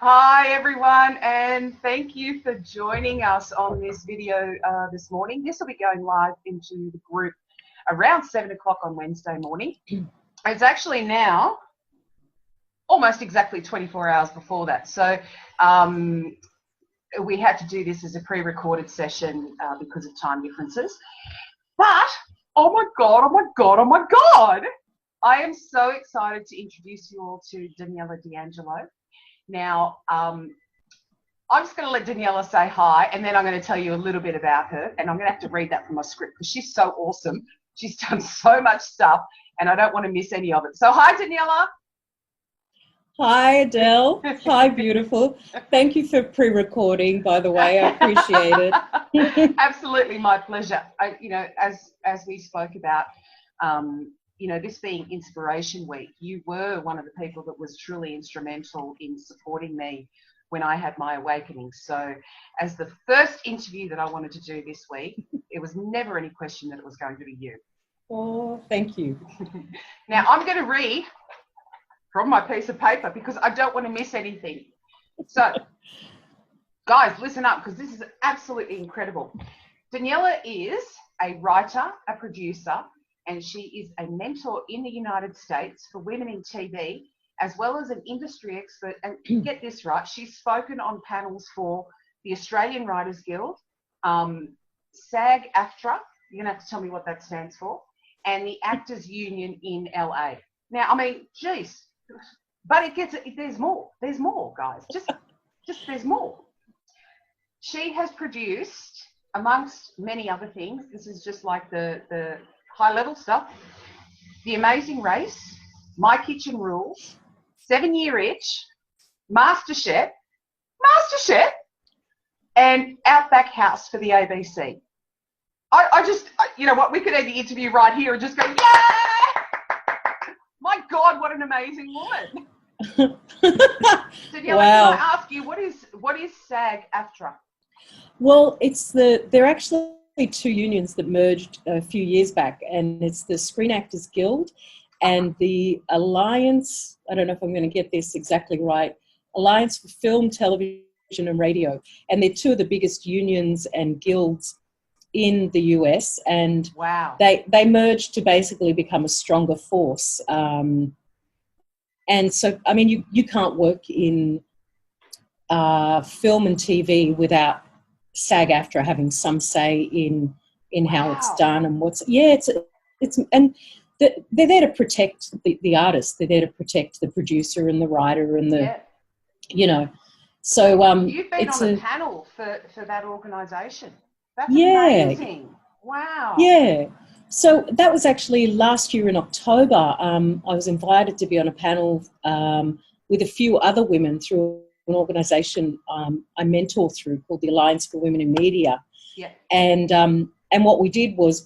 Hi everyone, and thank you for joining us on this video this morning. This will be going live into the group around 7 o'clock on Wednesday morning. It's actually now almost exactly 24 hours before that. So we had to do this as a pre-recorded session because of time differences. But, oh my God, I am so excited to introduce you all to Daniela D'Angelo. Now, I'm just going to let Daniela say hi, and then I'm going to tell you a little bit about her, and I'm going to have to read that from my script because she's so awesome. She's done so much stuff, and I don't want to miss any of it. So hi, Daniela. Hi, Adele. Hi, beautiful. Thank you for pre-recording, by the way. I appreciate it. Absolutely, my pleasure. As we spoke about, this being Inspiration Week, you were one of the people that was truly instrumental in supporting me when I had my awakening. So as the first interview that I wanted to do this week, it was never any question that it was going to be you. Oh, thank you. Now, I'm going to read from my piece of paper because I don't want to miss anything. So, guys, listen up because this is absolutely incredible. Daniela is a writer, a producer, and she is a mentor in the United States for women in TV, as well as an industry expert. And get this right, she's spoken on panels for the Australian Writers Guild, SAG-AFTRA, you're going to have to tell me what that stands for, and the Actors Union in LA. Now, I mean, geez, but there's more, guys, just there's more. She has produced, amongst many other things, this is just like the high-level stuff, The Amazing Race, My Kitchen Rules, 7 Year Itch, MasterChef, and Outback House for the ABC. I just, you know what, we could end the interview right here and just go, yeah! My God, what an amazing woman. Daniela, wow. can I ask you, what is SAG-AFTRA? Well, they're actually two unions that merged a few years back, and it's the Screen Actors Guild and the Alliance, I don't know if I'm going to get this exactly right, Alliance for Film, Television and Radio. And they're two of the biggest unions and guilds in the US, and wow. they merged to basically become a stronger force. And so, I mean, you can't work in film and TV without SAG-AFTRA having some say in how wow. it's done and it's and they're there to protect the artist. They're there to protect the producer and the writer and So you've been on a panel for that organisation. That's amazing. Wow. Yeah. So that was actually last year in October. I was invited to be on a panel with a few other women through an organisation I mentor through called the Alliance for Women in Media. Yeah. And what we did was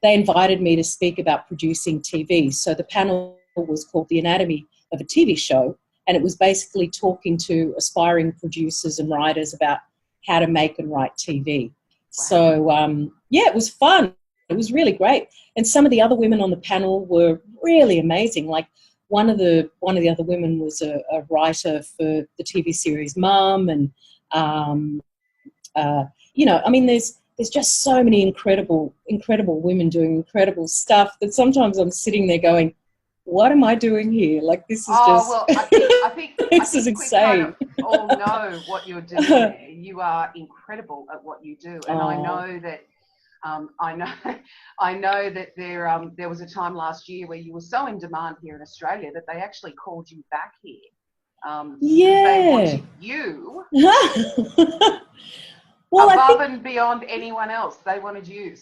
they invited me to speak about producing TV. So the panel was called The Anatomy of a TV Show, and it was basically talking to aspiring producers and writers about how to make and write TV. Wow. So it was fun. It was really great. And some of the other women on the panel were really amazing. Like one of the other women was a writer for the TV series Mum, and I mean, there's just so many incredible women doing incredible stuff that sometimes I'm sitting there going, what am I doing here? Like, this is I think this is insane. We kind of all know what you're doing there. You are incredible at what you do, and I know that. I know that there was a time last year where you were so in demand here in Australia that they actually called you back here. They wanted you above and beyond anyone else. They wanted you.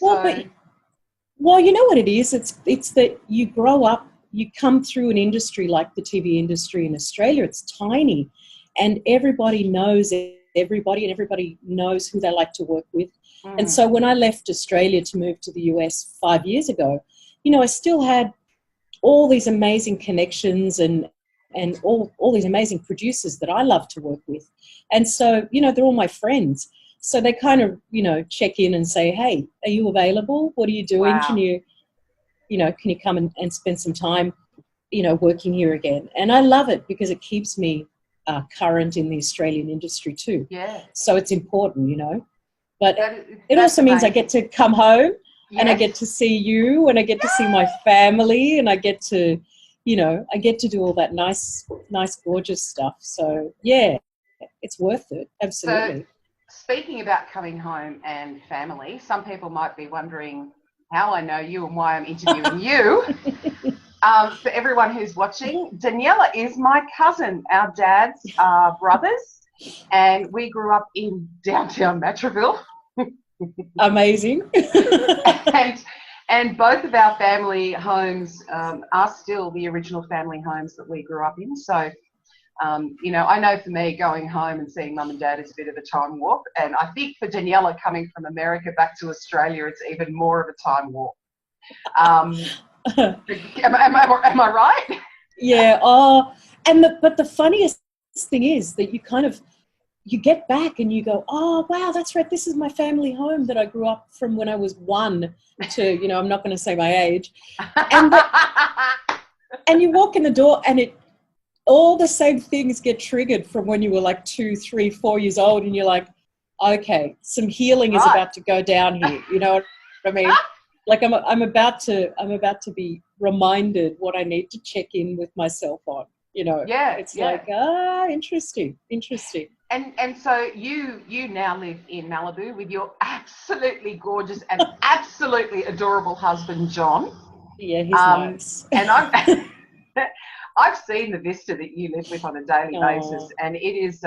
Well, you know what it is? It's that you grow up, you come through an industry like the TV industry in Australia. It's tiny, and everybody knows everybody, and everybody knows who they like to work with. And so when I left Australia to move to the US 5 years ago, I still had all these amazing connections and all these amazing producers that I love to work with. And so, they're all my friends. So they kind of, check in and say, hey, are you available? What are you doing? Wow. Can you come and spend some time working here again. And I love it because it keeps me current in the Australian industry too. Yeah. So it's important, But it that's also means I amazing. get to come home and I Yes. get to see you and I get to see my family and I get to, I get to do all that nice, gorgeous stuff. So, yeah, it's worth it. Absolutely. So, speaking about coming home and family, some people might be wondering how I know you and why I'm interviewing you. For everyone who's watching, Daniela is my cousin. Our dads are brothers, and we grew up in downtown Matraville. Amazing. and both of our family homes are still the original family homes that we grew up in. So, I know for me, going home and seeing mum and dad is a bit of a time warp. And I think for Daniela, coming from America back to Australia, it's even more of a time warp. Am I right? Yeah. But the funniest thing is that you get back and you go, oh, wow, that's right. This is my family home that I grew up from when I was 1 to, I'm not going to say my age. And you walk in the door and all the same things get triggered from when you were like 2, 3, 4 years old. And you're like, okay, some healing is about to go down here. You know what I mean? Like I'm about to be reminded what I need to check in with myself on. It's like, interesting. And so you now live in Malibu with your absolutely gorgeous and absolutely adorable husband, John. Yeah, he's nice. And I've seen the vista that you live with on a daily basis, and it is,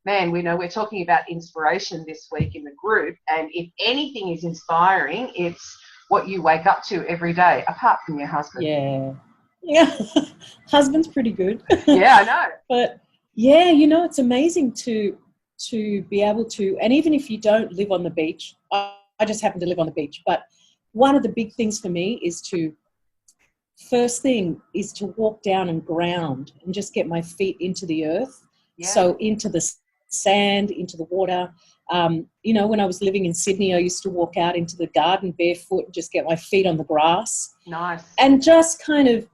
man, we're talking about inspiration this week in the group, and if anything is inspiring, it's what you wake up to every day, apart from your husband. Yeah. Husband's pretty good. Yeah, I know. But yeah, it's amazing to be able to, and even if you don't live on the beach, I just happen to live on the beach, but one of the big things for me is first thing is to walk down and ground and just get my feet into the earth. Yeah. So into the sand, into the water. When I was living in Sydney, I used to walk out into the garden barefoot and just get my feet on the grass. Nice. And just kind of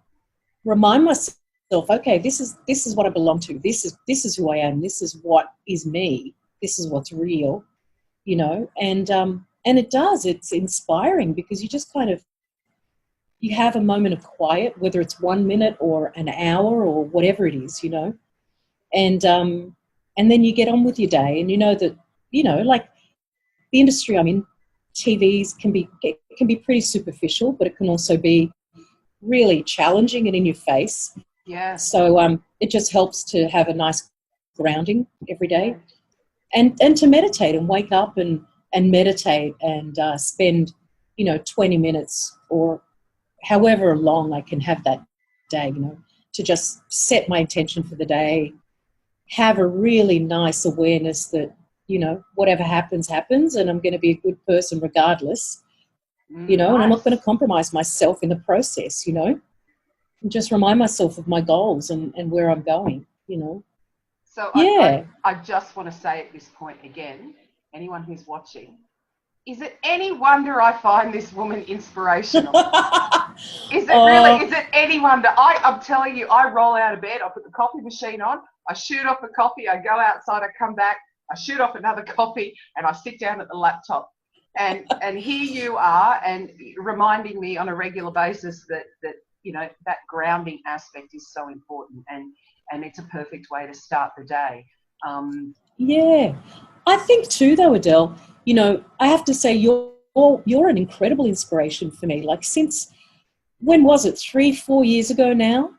remind myself, okay, this is what I belong to. This is who I am. This is what is me. This is what's real, and it does. It's inspiring because you just kind of, you have a moment of quiet, whether it's 1 minute or an hour or whatever it is, and then you get on with your day, and that, like the industry I'm in, TVs can be pretty superficial, but it can also be really challenging and in your face. Yeah. So it just helps to have a nice grounding every day, and to meditate and wake up and meditate and spend 20 minutes or however long I can have that day, to just set my intention for the day, have a really nice awareness that, whatever happens, and I'm going to be a good person regardless, and I'm not going to compromise myself in the process, and just remind myself of my goals and where I'm going, So yeah. I just want to say at this point again, anyone who's watching, is it any wonder I find this woman inspirational? Is it any wonder? I'm telling you, I roll out of bed, I put the coffee machine on, I shoot off a coffee, I go outside, I come back, I shoot off another coffee, and I sit down at the laptop. And here you are, and reminding me on a regular basis that that grounding aspect is so important, and it's a perfect way to start the day. Yeah. I think too, though, Adele, I have to say you're an incredible inspiration for me. Like, since, when was it, 3-4 years ago now,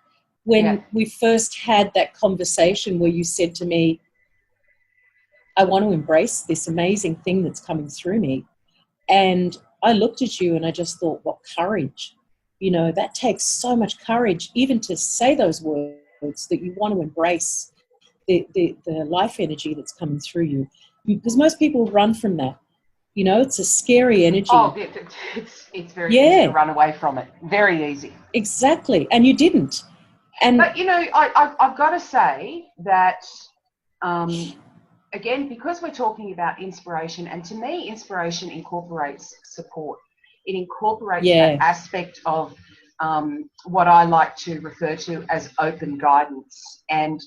when we first had that conversation where you said to me, I want to embrace this amazing thing that's coming through me. And I looked at you and I just thought, what courage. That takes so much courage, even to say those words, that you want to embrace the life energy that's coming through you. Because most people run from that. It's a scary energy. Oh, it's very easy to run away from it. Very easy. Exactly. And you didn't. But, I've got to say that, again, because we're talking about inspiration, and to me, inspiration incorporates support. It incorporates that aspect of what I like to refer to as open guidance, and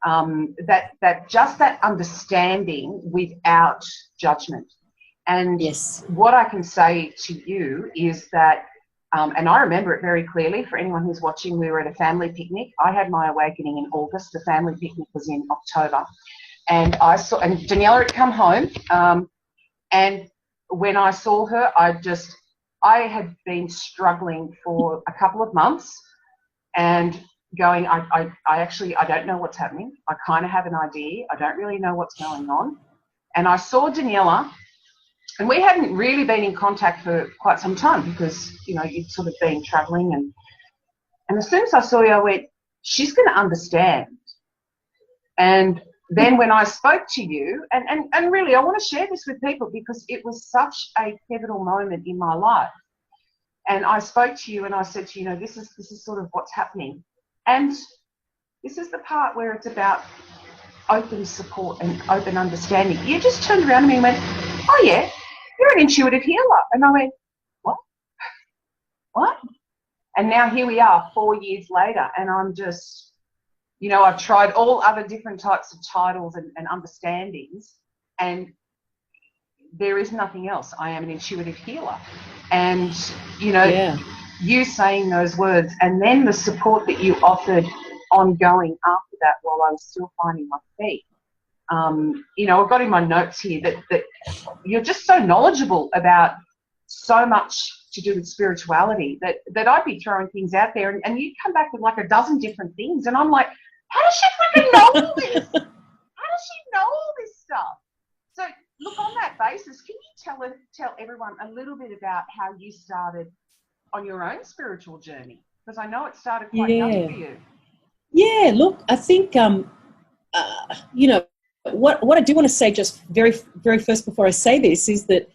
that understanding without judgment. And Yes. what I can say to you is that, and I remember it very clearly for anyone who's watching, we were at a family picnic. I had my awakening in August. The family picnic was in October. And Daniela had come home. And when I saw her, I had been struggling for a couple of months and going, I don't know what's happening. I kind of have an idea. I don't really know what's going on. And I saw Daniela, and we hadn't really been in contact for quite some time because, you'd sort of been traveling. And as soon as I saw you, I went, she's going to understand. And then when I spoke to you, and really I want to share this with people because it was such a pivotal moment in my life. And I spoke to you and I said to you, this is sort of what's happening. And this is the part where it's about open support and open understanding. You just turned around to me and went, oh yeah, you're an intuitive healer. And I went, what? And now here we are 4 years later, and I'm just, I've tried all other different types of titles and understandings, and there is nothing else. I am an intuitive healer. And, you saying those words and then the support that you offered ongoing after that while I was still finding my feet. I've got in my notes here that you're just so knowledgeable about so much to do with spirituality that I'd be throwing things out there and you'd come back with like a dozen different things. And I'm like, how does she freaking know all this? How does she know all this stuff? So look, on that basis, can you tell everyone a little bit about how you started on your own spiritual journey? Because I know it started quite young for you. Yeah, look, I think, what I do want to say just very, very first before I say this is that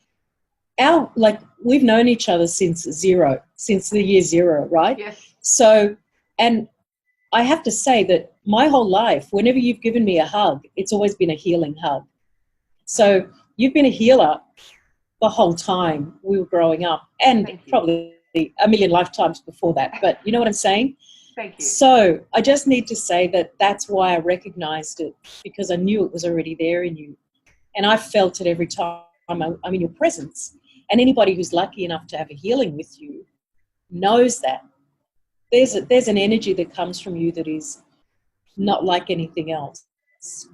we've known each other since the year zero, right? Yes. So, and I have to say that my whole life, whenever you've given me a hug, it's always been a healing hug. So you've been a healer the whole time we were growing up, and probably a million lifetimes before that. But you know what I'm saying? Thank you. So I just need to say that's why I recognized it, because I knew it was already there in you. And I felt it every time I'm in your presence. And anybody who's lucky enough to have a healing with you knows that. There's an energy that comes from you that is not like anything else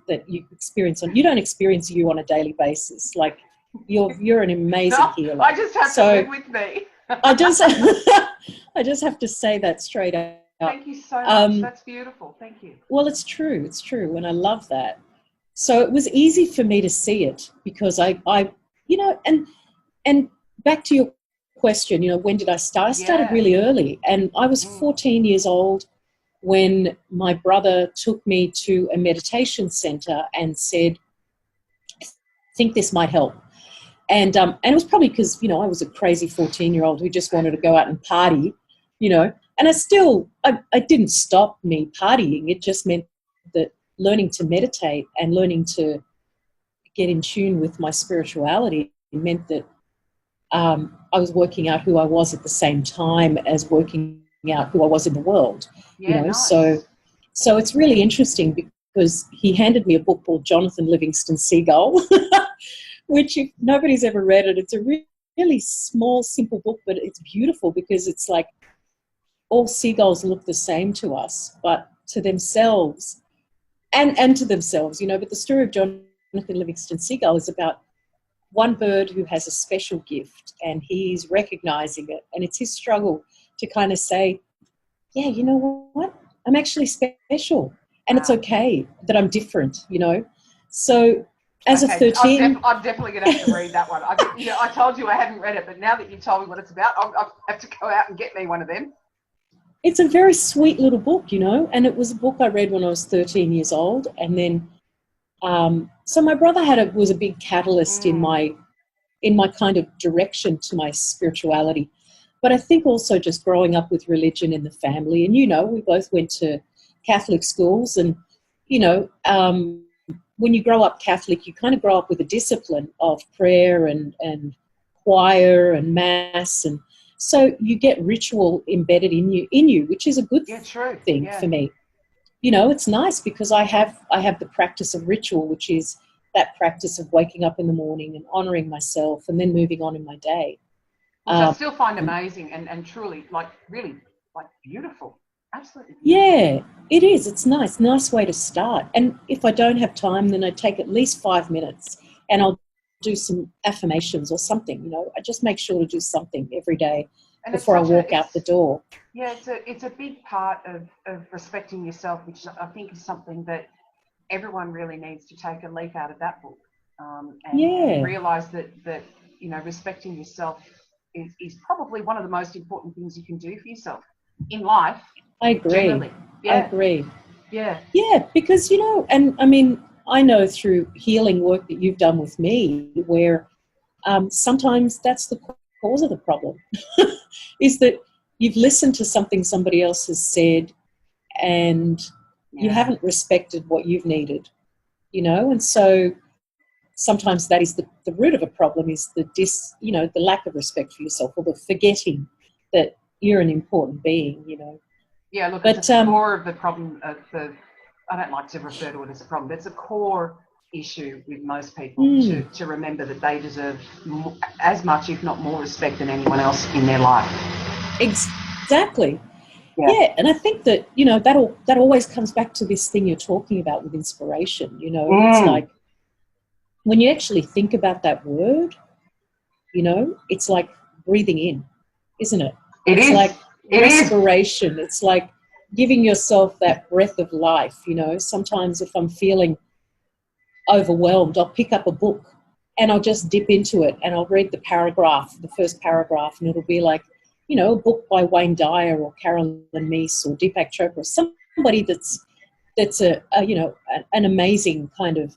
that you experience. You don't experience you on a daily basis. Like you're an amazing healer. I just have to live with me. I just have to say that straight out. Thank you so much. That's beautiful. Thank you. Well, it's true. It's true. And I love that. So it was easy for me to see it because I and back to your question, when did I start? I started really early, and I was 14 years old when my brother took me to a meditation center and said, I think this might help. And it was probably because, I was a crazy 14-year-old who just wanted to go out and party, and I didn't stop me partying. It just meant that learning to meditate and learning to get in tune with my spirituality meant that I was working out who I was at the same time as working out who I was in the world. Nice. So it's really interesting because he handed me a book called Jonathan Livingston Seagull, which if nobody's ever read it, it's a really small, simple book, but it's beautiful because it's like all seagulls look the same to us, but to themselves and to themselves, but the story of Jonathan Livingston Seagull is about one bird who has a special gift and he's recognizing it, and it's his struggle to kind of say, yeah, you know what? I'm actually special, and it's okay that I'm different, So as a 13... I'm definitely going to have to read that one. I told you I hadn't read it, but now that you told me what it's about, I'll have to go out and get me one of them. It's a very sweet little book, and it was a book I read when I was 13 years old. And then, so my brother was a big catalyst in my kind of direction to my spirituality. But I think also just growing up with religion in the family, and we both went to Catholic schools, and when you grow up Catholic, you kind of grow up with a discipline of prayer and choir and mass, and So you get ritual embedded in you, which is a good thing for me. You know, it's nice because I have the practice of ritual, which is that practice of waking up in the morning and honouring myself and then moving on in my day. Which I still find amazing and truly, like, really, like, beautiful. Absolutely beautiful. Yeah, it is. It's nice way to start. And if I don't have time, then I take at least 5 minutes and I'll do some affirmations or something. You know, I just make sure to do something every day before I walk out the door. Yeah, it's a big part of respecting yourself, which I think is something that everyone really needs to take a leaf out of that book, and realise that you know, respecting yourself is probably one of the most important things you can do for yourself in life. I agree. Generally. Yeah. I agree. Yeah. Yeah, because, you know, and I mean, I know through healing work that you've done with me where sometimes that's the cause of the problem is that you've listened to something somebody else has said and you haven't respected what you've needed, you know, and so sometimes that is the root of a problem is the lack of respect for yourself or the forgetting that you're an important being, you know. Yeah, look, it's the core of the problem of I don't like to refer to it as a problem, but it's a core issue with most people to remember that they deserve as much, if not more, respect than anyone else in their life. Exactly. Yeah, and I think that, you know, that always comes back to this thing you're talking about with inspiration, you know. It's like when you actually think about that word, you know, it's like breathing in, isn't it? It's like respiration. It's like giving yourself that breath of life, you know. Sometimes if I'm feeling overwhelmed, I'll pick up a book and I'll just dip into it and I'll read the first paragraph, and it'll be like, you know, a book by Wayne Dyer or Carolyn Meese or Deepak Chopra, somebody that's a you know, an amazing kind of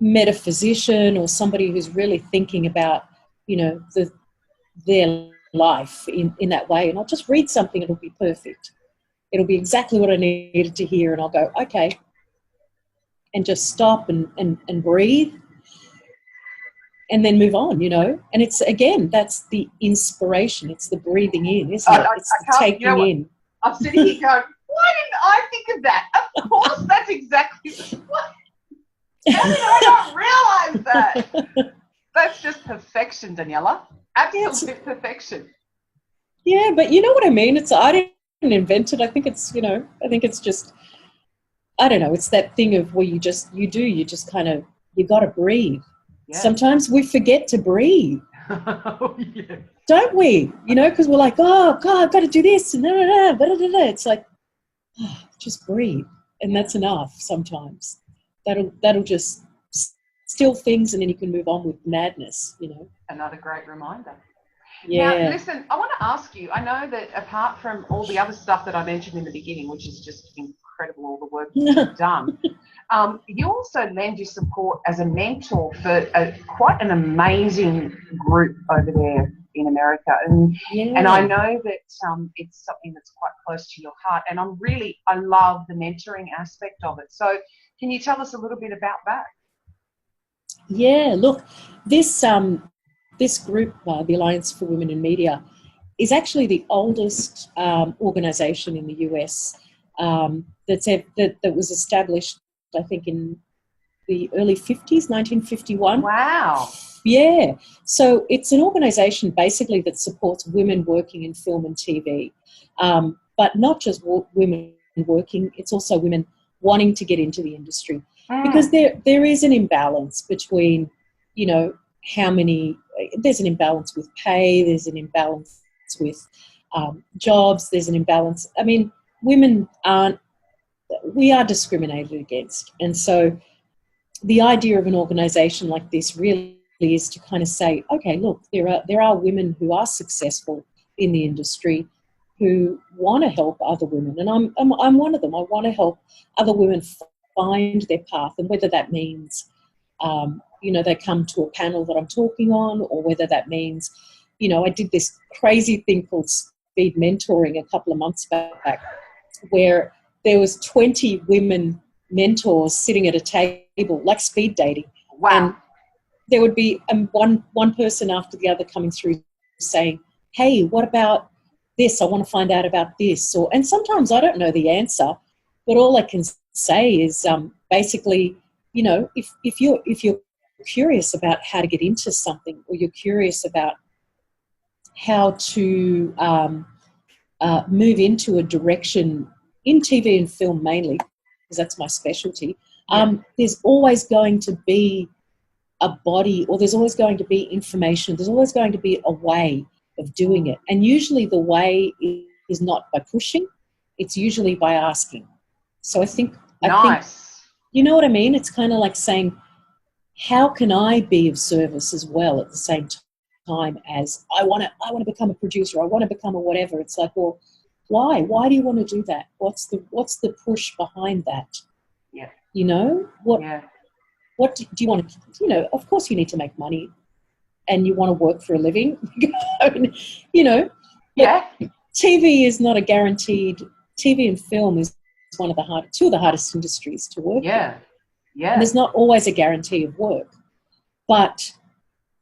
metaphysician or somebody who's really thinking about, you know, their life in that way. And I'll just read something, it'll be perfect. It'll be exactly what I needed to hear, and I'll go, okay, and just stop and breathe and then move on, you know. And it's, again, that's the inspiration. It's the breathing in, isn't it? It's the taking in. I'm sitting here going, why didn't I think of that? Of course, that's exactly what. How did I not realise that? That's just perfection, Daniela. Absolute perfection. Yeah, but you know what I mean? I didn't invent it. I think it's, you know, just, I don't know, it's that thing of where you just kind of, you got to breathe. Yeah. Sometimes we forget to breathe. Oh, yeah. Don't we? You know, because we're like, oh, God, I've got to do this. And it's like, oh, just breathe. And that's enough sometimes. That'll just still things, and then you can move on with madness, you know. Another great reminder. Yeah. Now, listen, I want to ask you, I know that apart from all the other stuff that I mentioned in the beginning, which is just incredible, all the work you've done, you also lend your support as a mentor for quite an amazing group over there in America. And I know that it's something that's quite close to your heart. And I love the mentoring aspect of it. So can you tell us a little bit about that? Yeah, look, this group, the Alliance for Women in Media, is actually the oldest organisation in the US that was established, I think, in the early 50s, 1951. Wow. Yeah. So it's an organisation basically that supports women working in film and TV, but not just women working, it's also women wanting to get into the industry. Because there is an imbalance between, you know, there's an imbalance with pay, there's an imbalance with jobs, there's an imbalance. I mean, we are discriminated against. And so the idea of an organisation like this really is to kind of say, okay, look, there are women who are successful in the industry who want to help other women. And I'm one of them. I want to help other women find their path, and whether that means, you know, they come to a panel that I'm talking on, or whether that means, you know, I did this crazy thing called speed mentoring a couple of months back, where there was 20 women mentors sitting at a table, like speed dating. Wow. And there would be one person after the other coming through saying, hey, what about this? I want to find out about this. And sometimes I don't know the answer, but all I can say is basically, you know, if you're curious about how to get into something, or you're curious about how to move into a direction in TV and film mainly, because that's my specialty, there's always going to be a body, or there's always going to be information, there's always going to be a way of doing it. And usually the way is not by pushing, it's usually by asking. So I think, you know what I mean? It's kind of like saying, how can I be of service as well at the same time as I want to become a producer, I want to become a whatever. It's like, well, why? Why do you want to do that? What's the push behind that? Yeah. You know, what do you want to, you know, of course you need to make money and you want to work for a living, you know. Yeah. TV is not a guaranteed, TV and film is two of the hardest industries to work in. Yeah. And there's not always a guarantee of work, but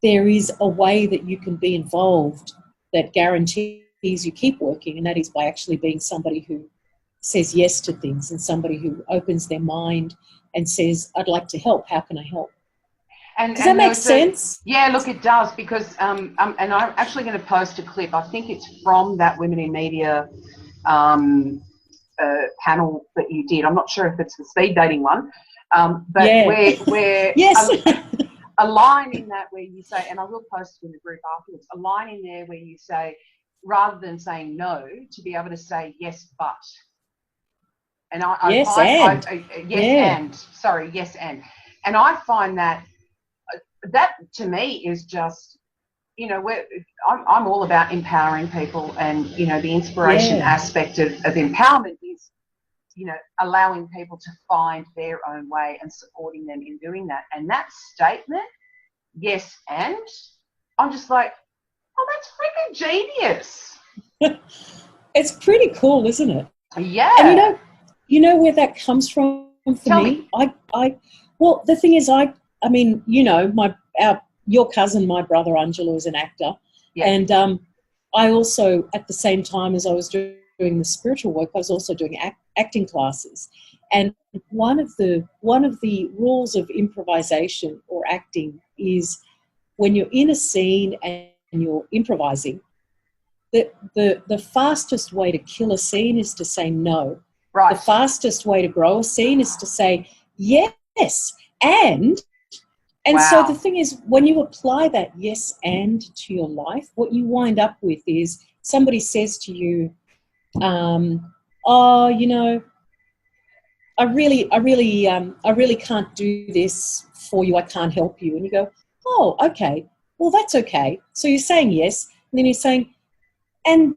there is a way that you can be involved that guarantees you keep working, and that is by actually being somebody who says yes to things and somebody who opens their mind and says, I'd like to help. How can I help? Does that make sense? Yeah, look, it does, because and I'm actually going to post a clip. I think it's from that Women in Media panel that you did. I'm not sure if it's the speed dating one, but where yes. a line in that where you say, and I will post it in the group afterwards, a line in there where you say, rather than saying no, to be able to say yes, but. And yes, and. And I find that to me is just, you know, I'm all about empowering people, and, you know, the inspiration aspect of empowerment is, you know, allowing people to find their own way and supporting them in doing that. And that statement, yes, and, I'm just like, oh, that's freaking genius. It's pretty cool, isn't it? Yeah. And you know where that comes from for Tell me? Well, the thing is, I mean, you know, your cousin, my brother Angelo, is an actor, and I also, at the same time as I was doing the spiritual work, I was also doing acting classes. And one of the rules of improvisation or acting is when you're in a scene and you're improvising, the fastest way to kill a scene is to say no. Right. The fastest way to grow a scene is to say yes, and so the thing is, when you apply that yes and to your life, what you wind up with is somebody says to you, oh, you know, I really can't do this for you. I can't help you. And you go, oh, okay. Well, that's okay. So you're saying yes, and then you're saying, and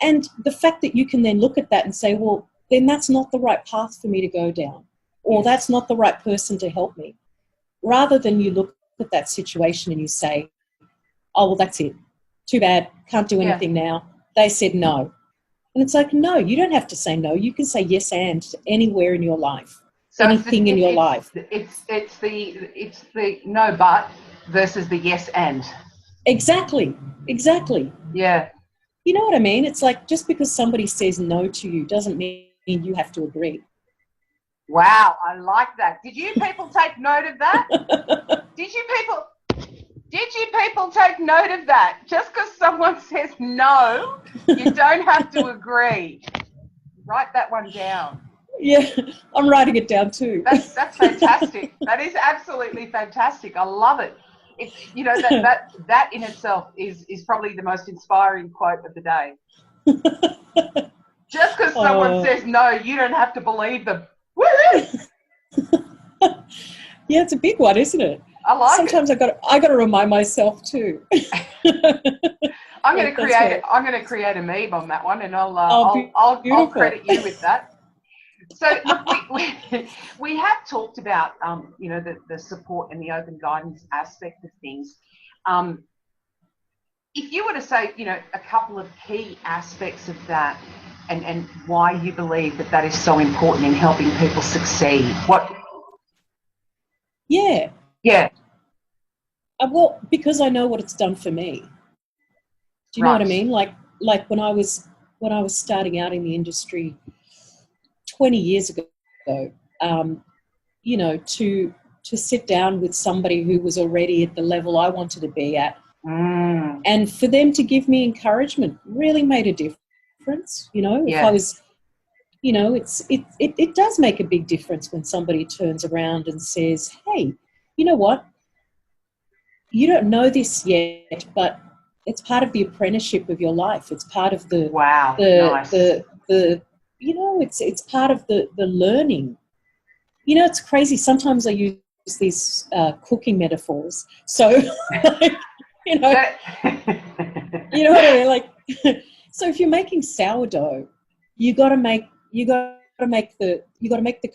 the fact that you can then look at that and say, well, then that's not the right path for me to go down, or that's not the right person to help me. Rather than you look at that situation and you say, oh, well, that's it. Too bad. Can't do anything now. They said no. And it's like, no, you don't have to say no. You can say yes and to anywhere in your life, so anything in your life. It's the no but versus the yes and. Exactly. Yeah. You know what I mean? It's like, just because somebody says no to you doesn't mean you have to agree. Wow, I like that. Did you people take note of that? Did you people take note of that? Just because someone says no, you don't have to agree. Write that one down. Yeah, I'm writing it down too. That's fantastic. That is absolutely fantastic. I love it. It's, you know, that in itself is probably the most inspiring quote of the day. Just because someone says no, you don't have to believe them. Woohoo! Yeah, it's a big one, isn't it? I like Sometimes it. I got to remind myself too. I'm going to create a meme on that one, and I'll credit you with that. So look, we have talked about you know, the support and the open guidance aspect of things. If you were to say, you know, a couple of key aspects of that, and why you believe that is so important in helping people succeed, what? Yeah. Yeah. Well, because I know what it's done for me. Do you know what I Right. mean? Like when I was starting out in the industry 20 years ago, you know, to sit down with somebody who was already at the level I wanted to be at, and for them to give me encouragement really made a difference. You know, if I was, you know, it does make a big difference when somebody turns around and says, hey, you know what? You don't know this yet, but it's part of the apprenticeship of your life. It's part of the nice. the you know, it's part of the learning. You know, it's crazy. Sometimes I use these cooking metaphors. So, you know, you know what I mean? Like, so if you're making sourdough, you got to make the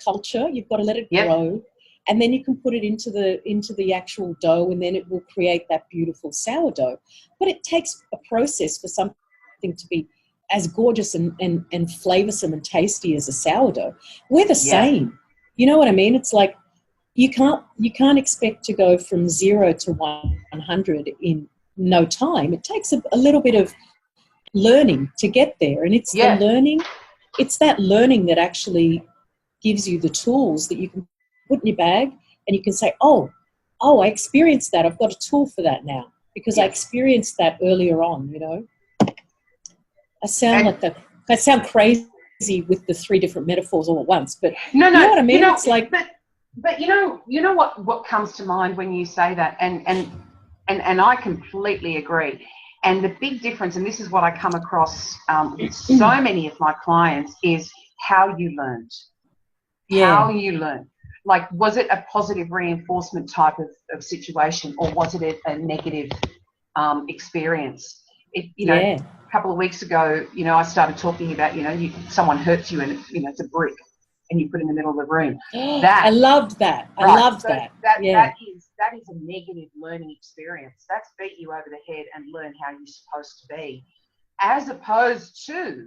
culture. You've got to let it grow, and then you can put it into the actual dough, and then it will create that beautiful sourdough. But it takes a process for something to be as gorgeous and flavoursome and tasty as a sourdough. We're the same. You know what I mean? It's like you can't expect to go from 0 to 100 in no time. It takes a little bit of learning to get there, and it's the learning. It's that learning that actually gives you the tools that you can put in your bag, and you can say, oh, I experienced that. I've got a tool for that now because I experienced that earlier on. You know, I sound crazy with the 3 different metaphors all at once, but no, you know what I mean? You know, it's like, but you know what comes to mind when you say that, and I completely agree. And the big difference, and this is what I come across with so many of my clients, is how you learned. How you learned. Like, was it a positive reinforcement type of situation, or was it a negative experience? You know, a couple of weeks ago, you know, I started talking about, you know, someone hurts you and, you know, it's a brick and you put it in the middle of the room. I loved that. Right. I loved that. That is a negative learning experience. That's beat you over the head and learn how you're supposed to be, as opposed to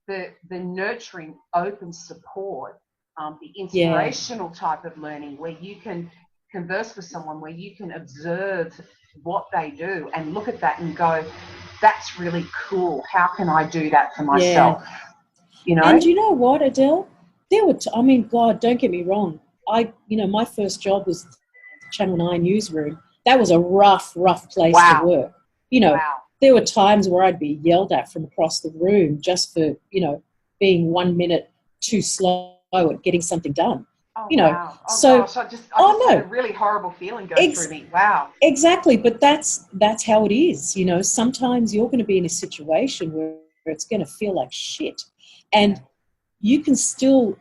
the nurturing, open support, the inspirational type of learning where you can converse with someone, where you can observe what they do and look at that and go, that's really cool. How can I do that for myself? You know? And you know what, Adele? There were, I mean, God, don't get me wrong. You know, my first job was Channel 9 newsroom. That was a rough place to work. You know, there were times where I'd be yelled at from across the room just for, you know, being 1 minute too slow at getting something done. Oh, you know, wow. Oh, so gosh, I just had a really horrible feeling go through me. Wow. Exactly, but that's how it is. You know, sometimes you're going to be in a situation where it's going to feel like shit, and you can still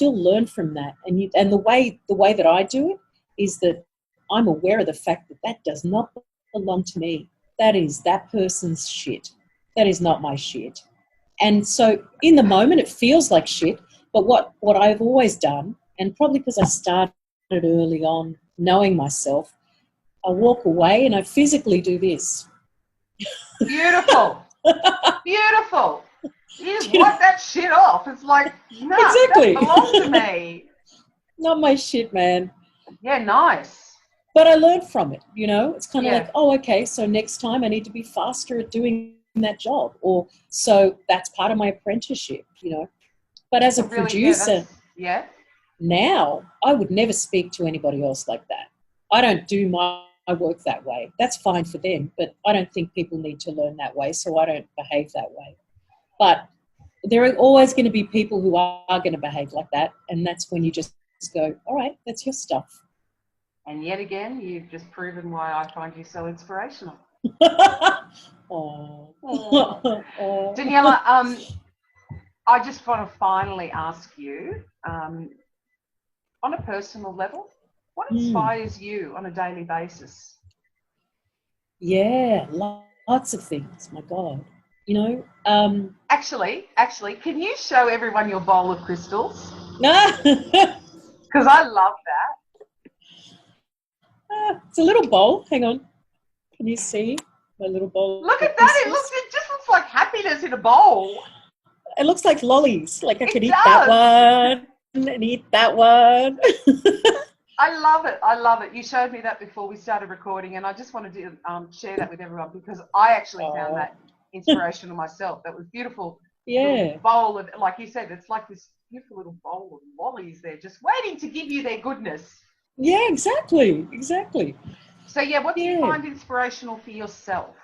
learn from that. And the way that I do it is that I'm aware of the fact that does not belong to me. That is that person's shit. That is not my shit. And so in the moment it feels like shit, but what I've always done, and probably because I started early on knowing myself, I walk away and I physically do this. Beautiful. Beautiful. You just wipe that shit off. It's like, no, exactly. That belongs to me. Not my shit, man. Yeah, nice. But I learned from it, you know. It's kind of like, oh, okay, so next time I need to be faster at doing that job. Or so that's part of my apprenticeship, you know. But as a producer, now I would never speak to anybody else like that. I don't do my work that way. That's fine for them, but I don't think people need to learn that way, so I don't behave that way. But there are always going to be people who are going to behave like that, and that's when you just go, all right, that's your stuff. And yet again, you've just proven why I find you so inspirational. Daniela, I just want to finally ask you, on a personal level, what inspires you on a daily basis? Yeah, lots of things, my God. You know, actually, can you show everyone your bowl of crystals? No, because I love that. It's a little bowl. Hang on, can you see my little bowl? Look at that! It just looks like happiness in a bowl. It looks like lollies. Like I could eat that one and eat that one. I love it. I love it. You showed me that before we started recording, and I just wanted to share that with everyone because I actually found that inspirational myself. That was beautiful. Yeah. Little bowl of, like you said, it's like this beautiful little bowl of lollies there, just waiting to give you their goodness. Yeah, exactly. Exactly. So yeah, what do you find inspirational for yourself?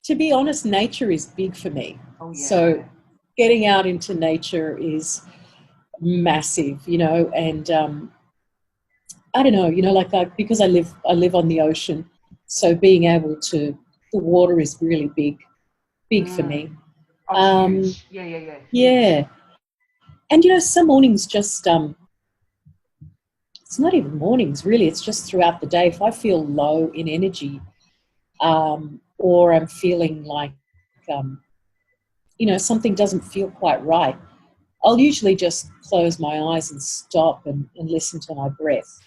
To be honest, nature is big for me. Oh yeah. So getting out into nature is massive, you know, and I don't know, you know, like because I live on the ocean, so being able to, the water is really big for me. Oh, huge. Yeah. Yeah. And you know, some mornings just it's not even mornings really, it's just throughout the day. If I feel low in energy, or I'm feeling like you know, something doesn't feel quite right, I'll usually just close my eyes and stop and listen to my breath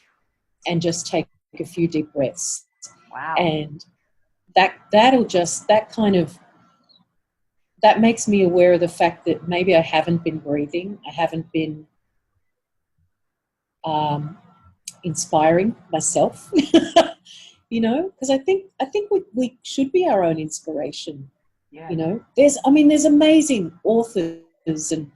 and just take a few deep breaths. Wow. And that makes me aware of the fact that maybe I haven't been breathing, I haven't been inspiring myself, you know, because I think we should be our own inspiration. Yeah. You know, there's amazing authors, and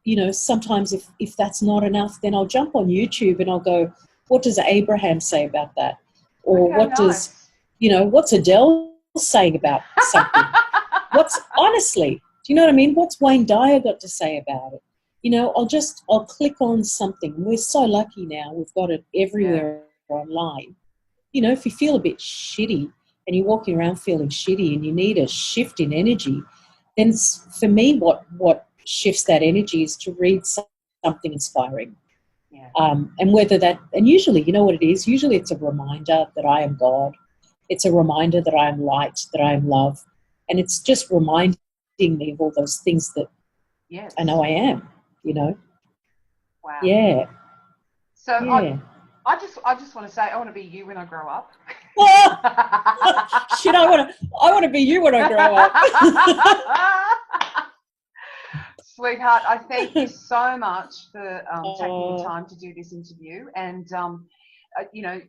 you know, sometimes if that's not enough, then I'll jump on YouTube and I'll go, what does Abraham say about that? Or does, you know, what's Adele saying about something? Honestly, do you know what I mean? What's Wayne Dyer got to say about it? You know, I'll click on something. We're so lucky now. We've got it everywhere online. You know, if you feel a bit shitty and you're walking around feeling shitty and you need a shift in energy, then for me, what shifts that energy is to read something inspiring. Yeah. And whether that, and usually, you know what it is? Usually it's a reminder that I am God. It's a reminder that I am light, that I am love. And it's just reminding me of all those things that I know I am, you know? Wow. Yeah. So yeah. I just want to say I want to be you when I grow up. Shit, I want to be you when I grow up. Sweetheart, I thank you so much for taking the time to do this interview. And, you know,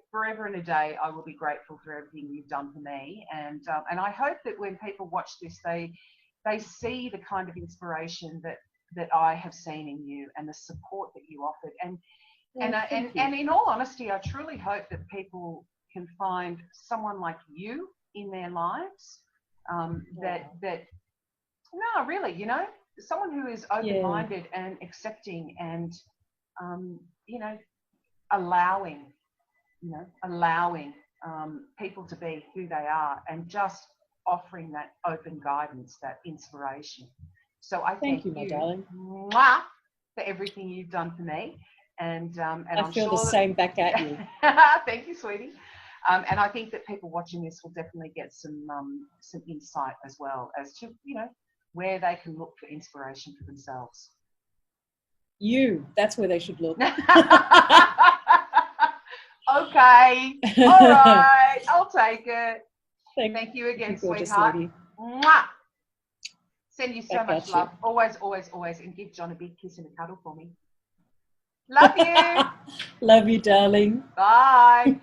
forever and a day, I will be grateful for everything you've done for me. And I hope that when people watch this, they see the kind of inspiration that I have seen in you and the support that you offered. And in all honesty, I truly hope that people can find someone like you in their lives. No, really, you know, someone who is open-minded and accepting and, you know, allowing people to be who they are and just offering that open guidance, that inspiration. So I thank you, my darling, for everything you've done for me. And I feel the same back at you. Thank you, sweetie. And I think that people watching this will definitely get some insight as well as to, you know, where they can look for inspiration for themselves. That's where they should look. Okay. All right. I'll take it. Thank you again, sweetheart. Mwah. Send you so much love. Always, always, always. And give John a big kiss and a cuddle for me. Love you. Love you, darling. Bye.